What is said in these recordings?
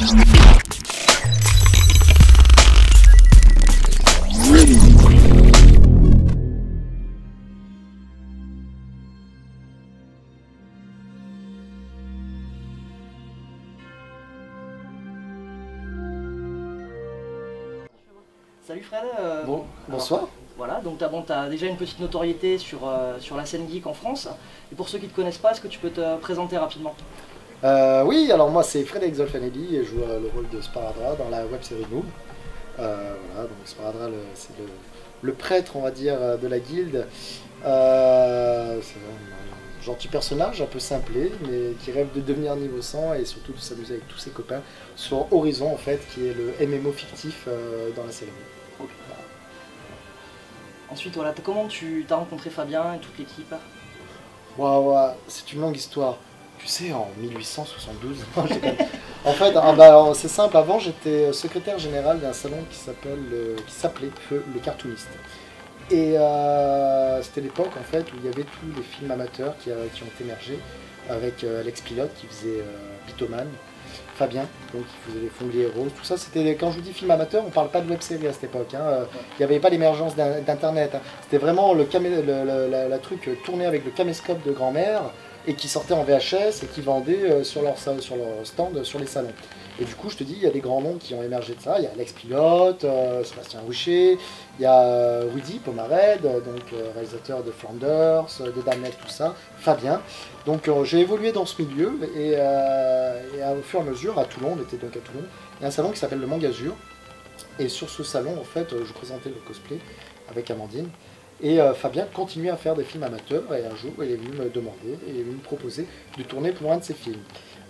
Salut Fred. Bonsoir. Alors, voilà, donc tu as déjà une petite notoriété sur la scène geek en France. Et pour ceux qui ne te connaissent pas, est-ce que tu peux te présenter rapidement? Oui, alors moi c'est Frédéric Zolfanelli et je joue le rôle de Sparadra dans la web-série Noob. Voilà, donc Sparadra c'est le prêtre, on va dire, de la guilde. C'est un gentil personnage, un peu simplé, mais qui rêve de devenir niveau 100 et surtout de s'amuser avec tous ses copains sur Horizon, en fait, qui est le MMO fictif dans la série. Okay. Voilà. Ensuite, voilà, comment tu as rencontré Fabien et toute l'équipe? Wow, c'est une longue histoire. Tu sais, en 1872, en fait, c'est simple, avant j'étais secrétaire général d'un salon qui s'appelait Feu, le cartooniste. Et c'était l'époque en fait où il y avait tous les films amateurs qui ont émergé, avec Alex Pilote qui faisait Pitoman, Fabien, donc qui faisait les Fongliers Roses, tout ça. C'était, quand je vous dis film amateur, on parle pas de web-série à cette époque, hein. Il n'y avait pas l'émergence d'internet, hein. C'était vraiment la truc tourné avec le caméscope de grand-mère et qui sortait en VHS et qui vendait sur leur stand sur les salons. Et du coup, je te dis, il y a des grands noms qui ont émergé de ça. Il y a Alex Pilote, Sébastien Roucher, il y a Rudy Pomared, donc réalisateur de Flanders, de Damned, tout ça, Fabien. Donc j'ai évolué dans ce milieu et au fur et à mesure, à Toulon, on était donc à Toulon, il y a un salon qui s'appelle le Mangazur. Et sur ce salon, en fait, je présentais le cosplay avec Amandine. Et Fabien continuait à faire des films amateurs et un jour, il est venu me demander, il est venu me proposer de tourner pour un de ses films.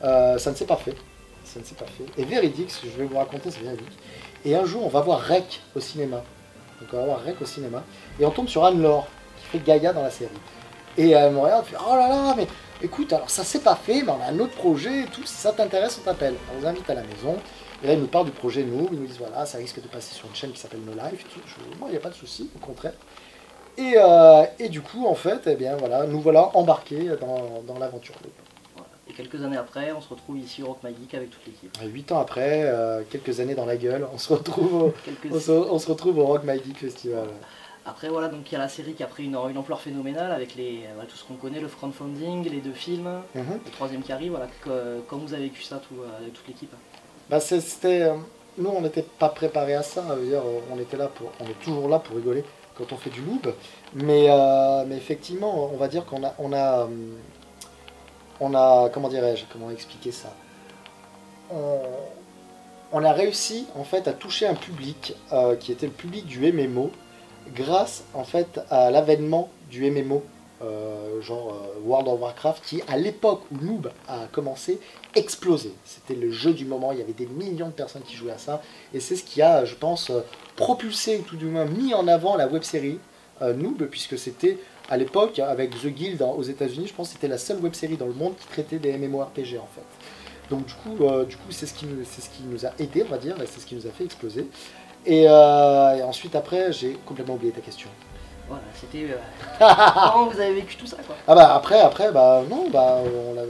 Ça ne s'est pas fait. Ça ne s'est pas fait. Et véridique, ce que je vais vous raconter, c'est véridique. Et un jour, on va voir Rec au cinéma. Donc on va voir Rec au cinéma. Et on tombe sur Anne-Laure, qui fait Gaïa dans la série. Et elle me regarde, elle fait « Oh là là, mais écoute, alors ça s'est pas fait, mais on a un autre projet et tout. Si ça t'intéresse, on t'appelle. On vous invite à la maison. » Et là, ils nous parlent du projet Nous. Ils nous disent « Voilà, ça risque de passer sur une chaîne qui s'appelle No Life. » Moi, il n'y a pas de souci, au contraire. Et du coup, en fait, eh bien, voilà, nous voilà embarqués dans l'aventure. Et quelques années après, on se retrouve ici au Rock My Geek avec toute l'équipe. 8 ans après, quelques années dans la gueule, on se retrouve au Rock My Geek Festival. Après, voilà, donc il y a la série qui a pris une ampleur phénoménale avec tout ce qu'on connaît, le crowdfunding, les 2 films, le 3e qui arrive. Voilà, comment vous avez vécu ça avec toute l'équipe? Bah, nous, on n'était pas préparés à ça. Dire, on est toujours là pour rigoler quand on fait du noob. Mais effectivement, on va dire qu'on a comment dirais-je, comment expliquer ça, on a réussi en fait à toucher un public qui était le public du MMO grâce en fait à l'avènement du MMO World of Warcraft qui à l'époque où Noob a commencé explosé. C'était le jeu du moment, il y avait des millions de personnes qui jouaient à ça et c'est ce qui a, je pense, propulsé ou tout du moins mis en avant la web-série Noob, puisque c'était à l'époque, avec The Guild aux États-Unis, je pense que c'était la seule web-série dans le monde qui traitait des MMORPG en fait. Donc du coup c'est ce qui nous a aidé, on va dire, et c'est ce qui nous a fait exploser. Et ensuite après, j'ai complètement oublié ta question. Voilà, c'était comment vous avez vécu tout ça, quoi? Ah bah après non,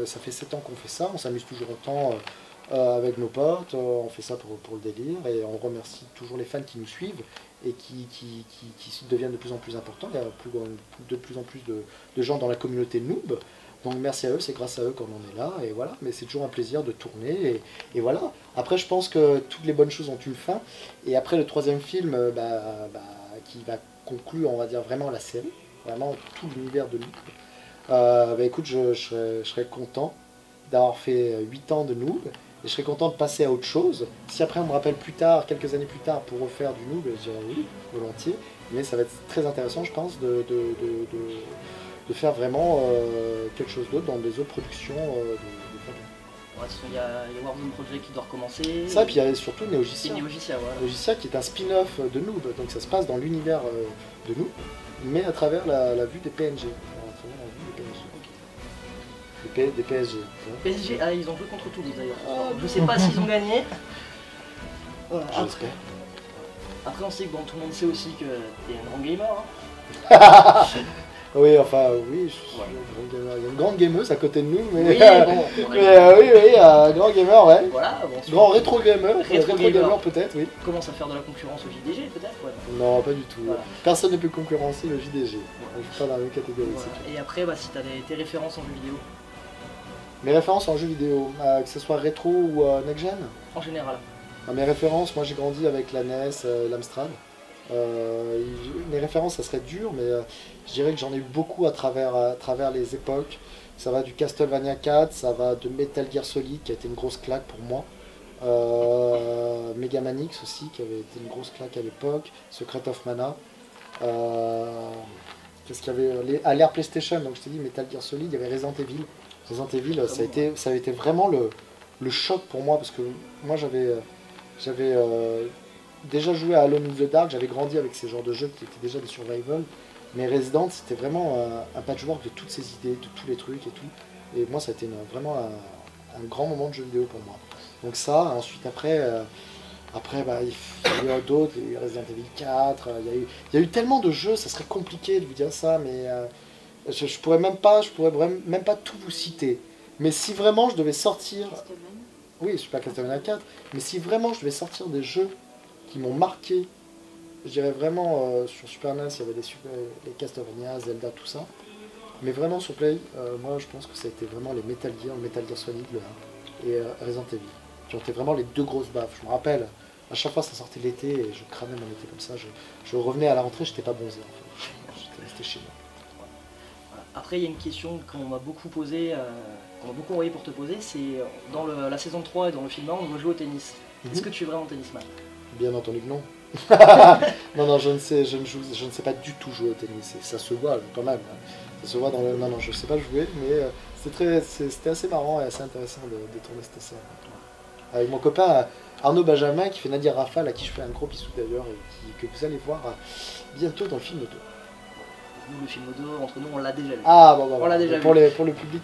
ça fait 7 ans qu'on fait ça, on s'amuse toujours autant avec nos potes, on fait ça pour le délire et on remercie toujours les fans qui nous suivent et qui deviennent de plus en plus importants. Il y a de plus en plus de gens dans la communauté noob. Donc merci à eux, c'est grâce à eux qu'on en est là, et voilà, mais c'est toujours un plaisir de tourner, et voilà. Après je pense que toutes les bonnes choses ont une fin, et après le 3e film qui va conclure, on va dire, vraiment la série, vraiment tout l'univers de Noob, écoute, je serais content d'avoir fait 8 ans de Noob, et je serais content de passer à autre chose. Si après on me rappelle plus tard, quelques années plus tard, pour refaire du Noob, je dirais oui, volontiers, mais ça va être très intéressant, je pense, de faire vraiment quelque chose d'autre dans des autres productions de Fabien. Ouais, il y a Warzone Project qui doit recommencer. Ça, puis il y a surtout Neogicia. Voilà. Neogicia qui est un spin-off de Noob, donc ça se passe dans l'univers de Noob, mais à travers la vue des PNG. Des PSG. PSG, ah, ils ont joué contre Toulouse d'ailleurs. Je sais pas s'ils ont gagné. Voilà. J'espère. Après, on sait que tout le monde sait aussi que t'es un grand gamer. Hein. Oui, enfin, oui, il y a une grande gameuse à côté de nous, mais... Oui, bon, oui, un grand gamer, ouais. Voilà, bon, Grand rétro gamer, gamer peut-être, oui. Commence à faire de la concurrence au JDG, peut-être, ouais. Non, pas du tout. Voilà. Personne ne peut concurrencer le JDG. On joue pas dans la même catégorie. Voilà. Et après, bah, si t'as tes références en jeu vidéo. Mes références en jeu vidéo, que ce soit rétro ou next-gen. En général. Mes références, moi j'ai grandi avec la NES, l'Amstrad. Mes références, ça serait dur, mais je dirais que j'en ai eu beaucoup à travers les époques. Ça va du Castlevania 4, ça va de Metal Gear Solid, qui a été une grosse claque pour moi. Mega Man X aussi, qui avait été une grosse claque à l'époque. Secret of Mana. Qu'est-ce qu'il y avait à l'ère PlayStation, donc je t'ai dit Metal Gear Solid, il y avait Resident Evil. Resident Evil, ça a été vraiment le choc pour moi, parce que moi j'avais déjà joué à Alone in the Dark, j'avais grandi avec ces genres de jeux qui étaient déjà des survival, mais Resident c'était vraiment un patchwork de toutes ces idées, de tous les trucs et tout, et moi ça a été vraiment un grand moment de jeu vidéo pour moi. Donc ça, ensuite après bah, il y a eu d'autres, il y a eu Resident Evil 4, il y a eu tellement de jeux, ça serait compliqué de vous dire ça, mais je pourrais même pas tout vous citer. Mais si vraiment je devais sortir... Oui, Super Castlevania 4, mais si vraiment je devais sortir des jeux qui m'ont marqué, je dirais vraiment sur Super NES, il y avait les Castlevania, Zelda, tout ça. Mais vraiment sur Play, moi je pense que ça a été vraiment les Metal Gear Solid, le 1, et Resident Evil, qui ont été vraiment les deux grosses baffes. Je me rappelle, à chaque fois ça sortait l'été, et je cramais mon été comme ça, je revenais à la rentrée, j'étais pas bronzé en fait, j'étais resté chez moi. Après, il y a une question qu'on m'a beaucoup posée, qu'on m'a beaucoup envoyé pour te poser, c'est dans la saison 3 et dans le film 1, on doit jouer au tennis. Est-ce que tu es vraiment tennisman? Bien entendu que non. Non, je ne sais pas du tout jouer au tennis. Et ça se voit quand même. Ça se voit dans le... Non, je ne sais pas jouer, mais c'était assez marrant et assez intéressant de tourner cette scène. Avec mon copain Arnaud Benjamin, qui fait Nadia Rafal, à qui je fais un gros bisou d'ailleurs, et que vous allez voir bientôt dans le film 2. Nous, le film 2, entre nous, on l'a déjà vu. Ah, bon, on l'a déjà vu. Pour le public.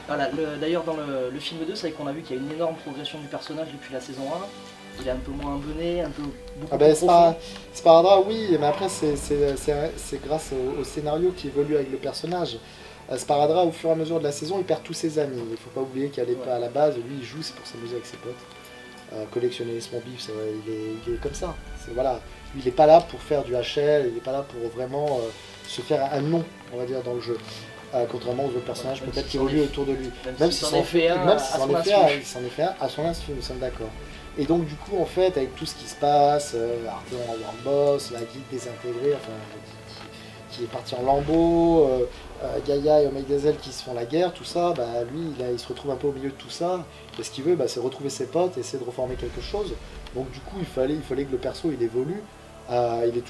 Voilà. D'ailleurs, dans le film 2, c'est vrai qu'on a vu qu'il y a une énorme progression du personnage depuis la saison 1. Il est un peu moins abonné, un peu beaucoup plus profond. Sparadrap, oui, mais après, c'est grâce au scénario qui évolue avec le personnage. Sparadrap, au fur et à mesure de la saison, il perd tous ses amis. Il ne faut pas oublier qu'à la base, lui, il joue, c'est pour s'amuser avec ses potes. Collectionner les small beef, il est comme ça. Voilà. Lui, il n'est pas là pour faire du HL, il n'est pas là pour vraiment se faire un nom, on va dire, dans le jeu. Contrairement aux autres personnages, peut-être qui évoluent autour de lui. Même si c'en est fait un à son insu, nous sommes d'accord. Et donc, du coup, en fait, avec tout ce qui se passe, Arthur en World Boss, la guilde désintégrée, enfin, qui est parti en lambeaux, Gaïa et Omegazel qui se font la guerre, tout ça, bah, lui, il se retrouve un peu au milieu de tout ça. Et ce qu'il veut, bah, c'est retrouver ses potes et essayer de reformer quelque chose. Donc, du coup, il fallait que le perso, il évolue. Il est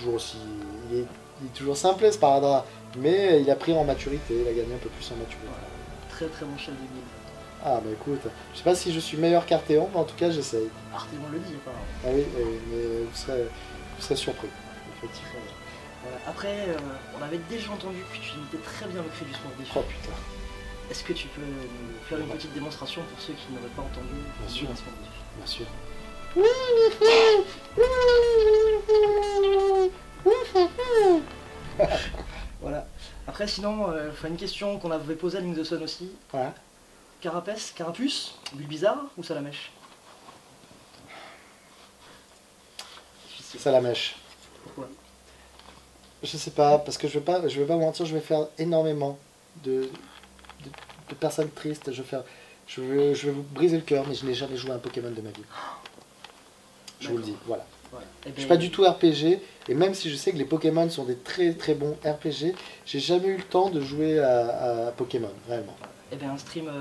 toujours simple, Sparadrap, mais il a pris en maturité, il a gagné un peu plus en maturité. Très très bon chef de guilde. Ah bah écoute, je sais pas si je suis meilleur qu'Arthéon, mais en tout cas j'essaye. Arthéon le dit, apparemment. Ah oui, mais vous serez surpris, effectivement. Voilà. Après, on avait déjà entendu que tu imitais très bien le cri du Smurf. Oh putain. Est-ce que tu peux nous faire une petite démonstration pour ceux qui n'auraient pas entendu Bien sûr. Bien sûr. Voilà. Après, sinon, une question qu'on avait posée à Link the Sun aussi. Ouais. Carapuce, Bulbizarre ou Salamèche? Salamèche. Pourquoi? Je sais pas, parce que je vais pas vous mentir, je vais faire énormément de personnes tristes. Je vais vous briser le cœur, mais je n'ai jamais joué à un Pokémon de ma vie. Je vous le dis, voilà. Ouais. Je suis pas du tout RPG, et même si je sais que les Pokémon sont des très très bons RPG, j'ai jamais eu le temps de jouer à Pokémon, vraiment. Eh bien, un stream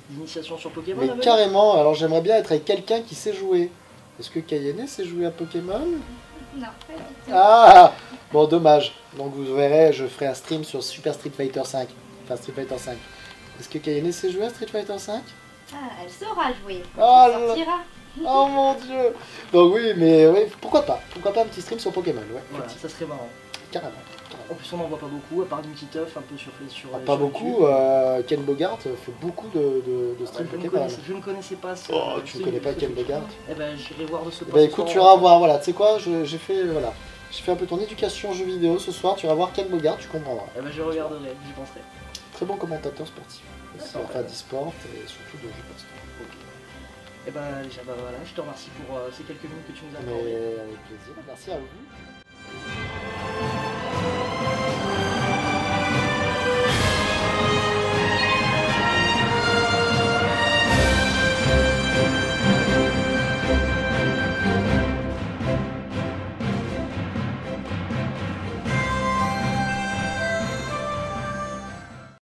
d'initiation sur Pokémon. Mais carrément, alors j'aimerais bien être avec quelqu'un qui sait jouer. Est-ce que Kayane sait jouer à Pokémon? Non, pas du tout. Ah, bon, dommage. Donc vous verrez, je ferai un stream sur Super Street Fighter 5. Enfin, Street Fighter 5. Est-ce que Kayane sait jouer à Street Fighter 5? Ah, elle saura jouer. Oh, Elle sortira. Oh mon dieu. Donc oui, mais oui, pourquoi pas? Pourquoi pas un petit stream sur Pokémon, ouais. Voilà, ça serait marrant. Carrément. En plus, on n'en voit pas beaucoup, à part Niki Tuff, un peu sur pas beaucoup, Ken Bogart fait beaucoup de streams Pokémon. Je ne connaissais pas ce... Oh, tu ne connais pas Ken Bogart? Eh ben, j'irai voir de ce pas. Bah écoute, tu iras voir, voilà, tu sais quoi, j'ai fait, voilà. J'ai fait un peu ton éducation jeux vidéo ce soir, tu vas voir Ken Bogart, tu comprendras. Eh ben, je regarderai, j'y penserai. Très bon commentateur sportif. D'accord. Enfin d'e-sport et surtout de jeux passe. Ok. Et ben déjà, bah voilà, je te remercie pour ces quelques minutes que tu nous as Mais accordées. avec plaisir, merci à vous.